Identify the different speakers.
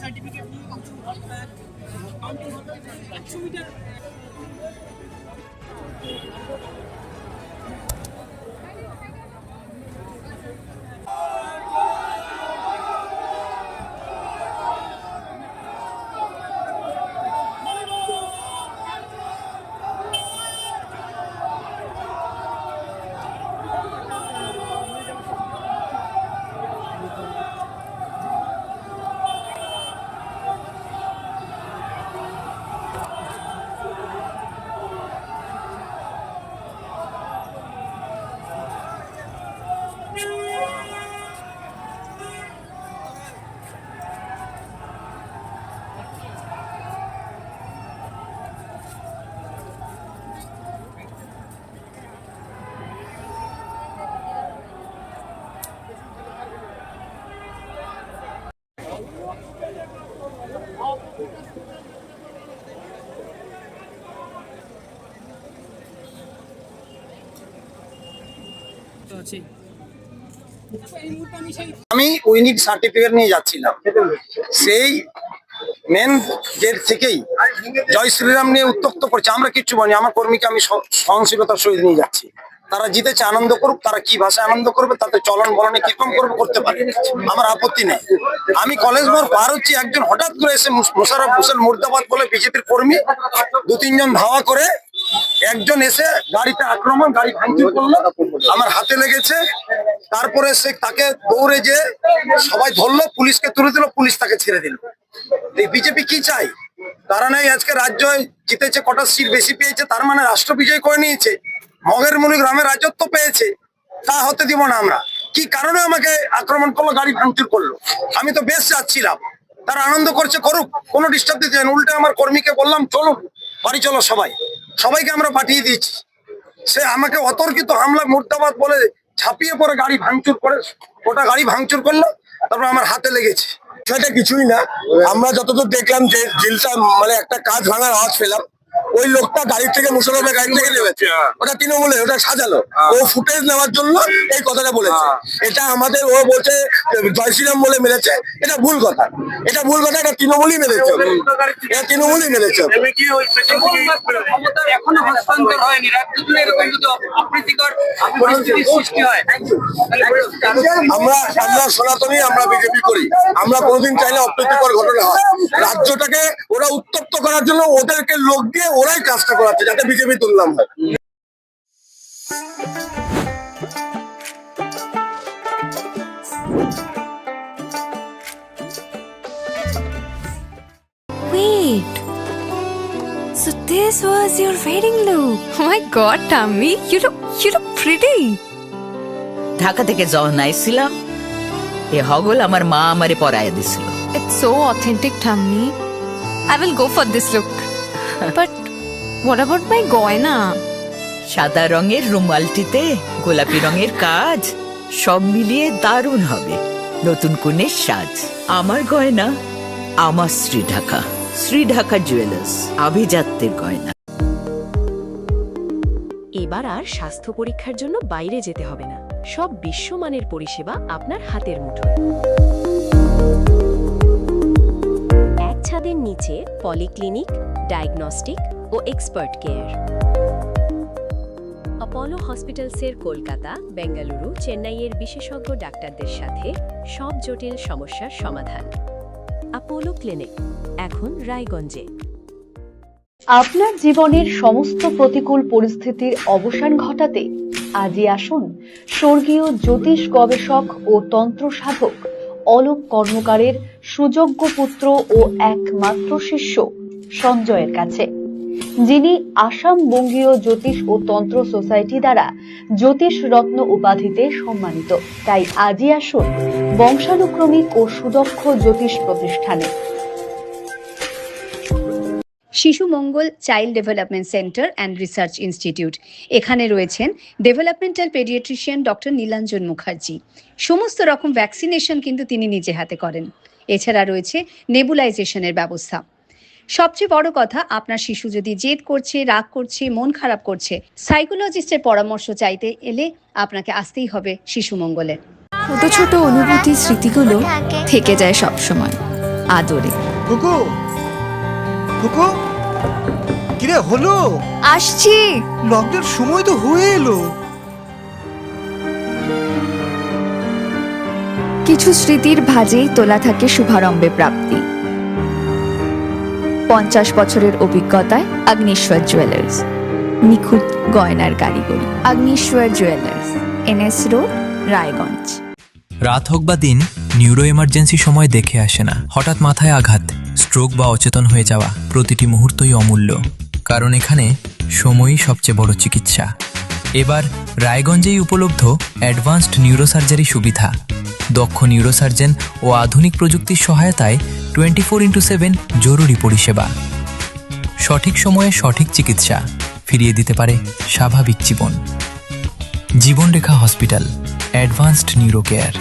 Speaker 1: Certificate নিয়ে কিছু counting হলো 100 মিটার
Speaker 2: আমি উইনিক সার্টিফিকেট নিয়ে যাচ্ছিলাম, সেই মেন গেট থেকেই জয় শ্রীরাম নিয়ে উত্তক্ত করছে। আমরা কিচ্ছু বলিনি, আমার কর্মীকে আমি সহনশীলতার সহিত নিয়ে যাচ্ছি। তারা জিতেছে, আনন্দ করুক, তারা কি ভাষায় আনন্দ করবে, তাতে চলন বলনে কিরকম করবে করতে পারে, আমার আপত্তি নেই। আমি কলেজ মোড় পার হচ্ছি, একজন হঠাৎ করে এসে মোশাররফ হোসেন মুর্দাবাদ বলে বিজেপির কর্মী, 2-3 জন ধাওয়া করে একজন এসে গাড়িতে আক্রমণ, গাড়ি ভাঙচুর করলো, আমার হাতে লেগেছে। তারপরে সে তাকে দৌড়ে যে সবাই ধরলো, পুলিশকে তুলে দিল, পুলিশ তাকে ছেড়ে দিল। এই বিজেপি কি চাই? তারা নাই আজকে রাজ্য জিতেছে, কটা সিট বেশি পেয়েছে, তার মানে রাষ্ট্র বিজয় করে নিয়েছে, মগের মুনি গ্রামে রাজত্ব পেয়েছে। তা হতে দিব না আমরা। কি কারণে আমাকে আক্রমণ করলো, গাড়ি ভাঙচুর করলো? আমি তো বেশ যাচ্ছিলাম, তারা আনন্দ করছে, করুক, কোনো ডিস্টার্ব দিতে চাই না। উল্টে আমার কর্মীকে বললাম চলুন বাড়ি চলো, সবাইকে আমরা পাঠিয়ে দিয়েছি। সে আমাকে অতর্কিত হামলা মুর্দাবাদ বলে ঝাঁপিয়ে পড়ে গাড়ি ভাঙচুর করে, ওটা গাড়ি ভাঙচুর করলো, তারপর আমার হাতে লেগেছে। সেটা কিছুই না, আমরা যতদূর দেখলাম যে জিলটা মানে একটা কাজ ভাঙার আওয়াজ পেলাম, ওই লোকটা গাড়ি থেকে মুসলমানের গাড়ি থেকে নেমেছে, ওটা তৃণমূলে, ওটা সাজালো, ও ফুটেজ নেওয়ার জন্য এই কথাটা বলেছে। এটা আমাদের, ও বলছে জয় শ্রীরাম বলে মেরেছে, এটা ভুল কথা, এটা ভুল কথা, এটা তৃণমূলই মেরেছে, এটা তৃণমূলই মেরেছে।
Speaker 1: এখনো হস্তান্তর হয়নি, রাজ্য জুড়ে এরকম যদি অপ্রীতিকর পরিস্থিতির সৃষ্টি হয়,
Speaker 2: আমরা সনাতনী, আমরা বিজেপি করি, আমরা কোনোদিন চাইলে অপ্রীতিকর ঘটনা হয়। রাজ্যটাকে ওরা উত্তপ্ত করার জন্য ওদেরকে লোক দিয়ে ওরাই কাজটা করাচ্ছে, যাতে বিজেপি তুলনাম হয়।
Speaker 3: Wait. So this was your wedding look. Oh my god, Tammy, you look pretty.
Speaker 4: Dhaka থেকে যখন আইছিলাম, এ হগল আমার মা আমারে পরাইয়া দিছিল।
Speaker 3: It's so authentic, Tammy. I will go for this look. But what about my goina?
Speaker 4: সাদা রঙের রুমালটিতে গোলাপি রঙের কাজ, সব মিলিয়ে দারুণ হবে নতুন কনের সাজ। আমার গয়না, আমার শ্রী ঢাকা জুয়েলার্স, আভিজাত্যের গয়না।
Speaker 5: এবার আর স্বাস্থ্য পরীক্ষার জন্য বাইরে যেতে হবে না, সব বিশ্বমানের পরিষেবা আপনার হাতের মুঠোয়। এক ছাদের নিচে পলিক্লিনিক, ডায়াগনস্টিক ও এক্সপার্ট কেয়ার। অপোলো হসপিটালসের কলকাতা, বেঙ্গালুরু, চেন্নাইয়ের বিশেষজ্ঞ ডাক্তারদের সাথে সব জটিল সমস্যার সমাধান। অপোলো ক্লিনিক এখন রায়গঞ্জে।
Speaker 6: আপনার জীবনের সমস্ত প্রতিকূল পরিস্থিতির অবসান ঘটাতে আজই আসুন স্বর্গীয় জ্যোতিষ গবেষক ও তন্ত্র সাধক অলোক কর্মকারের সুযোগ্য পুত্র ও একমাত্র শিষ্য সঞ্জয়ের কাছে, যিনি আসাম বঙ্গীয় জ্যোতিষ ও তন্ত্র সোসাইটি দ্বারা জ্যোতিষ রত্ন উপাধিতে সম্মানিত। তাই আজই আসুন বংশানুক্রমিক ও সুদক্ষ জ্যোতিষ প্রতিষ্ঠানে।
Speaker 7: Shishu Mangal child development centre and research institute. এখানে রয়েছেন developmental paediatrician doctor Nilanjan Mukherjee. সমস্ত রকম ভ্যাকসিনেশন কিন্তু তিনি নিজে হাতে করেন। এছাড়া রয়েছে নেবুলাইজেশনের ব্যবস্থা। সবচেয়ে বড় কথা, আপনার শিশু যদি জেদ করছে, রাগ করছে, মন খারাপ করছে, সাইকোলজিস্টের পরামর্শ চাইতে এলে আপনাকে আসতেই হবে শিশু মঙ্গলে।
Speaker 3: ছোট ছোট অনুভূতি, স্মৃতিগুলো থেকে যায় সব সময়। আদরে।
Speaker 8: কুকু কুকু কিরে হলো?
Speaker 3: আসছি।
Speaker 8: লকডাউন সময় তো হয়ে এলো।
Speaker 3: কিছু স্মৃতির ভাজেই তোলা থাকে শুভারম্ভে প্রাপ্তি। 50 বছরের অভিজ্ঞতায় অগ্নিশ্বর জুয়েলার্স, নিখুঁত গয়নার কারিগরি। Agnishwar jewellers, NS road, Raiganj.
Speaker 9: রাত হোক বা দিন, নিউরো এমার্জেন্সি সময় দেখে আসে না। হঠাৎ মাথায় আঘাত, স্ট্রোক বা অচেতন হয়ে যাওয়া, প্রতিটি মুহূর্তই অমূল্য, কারণ এখানে সময়ই সবচেয়ে বড় চিকিৎসা। এবার রায়গঞ্জেই উপলব্ধ অ্যাডভান্সড নিউরোসার্জারি সুবিধা। দক্ষ নিউরোসার্জন ও আধুনিক প্রযুক্তির সহায়তায় 24x7 জরুরি পরিষেবা। সঠিক সময়ে সঠিক চিকিৎসা ফিরিয়ে দিতে পারে স্বাভাবিক জীবন। জীবনরেখা হসপিটাল, অ্যাডভান্সড নিউরো কেয়ার।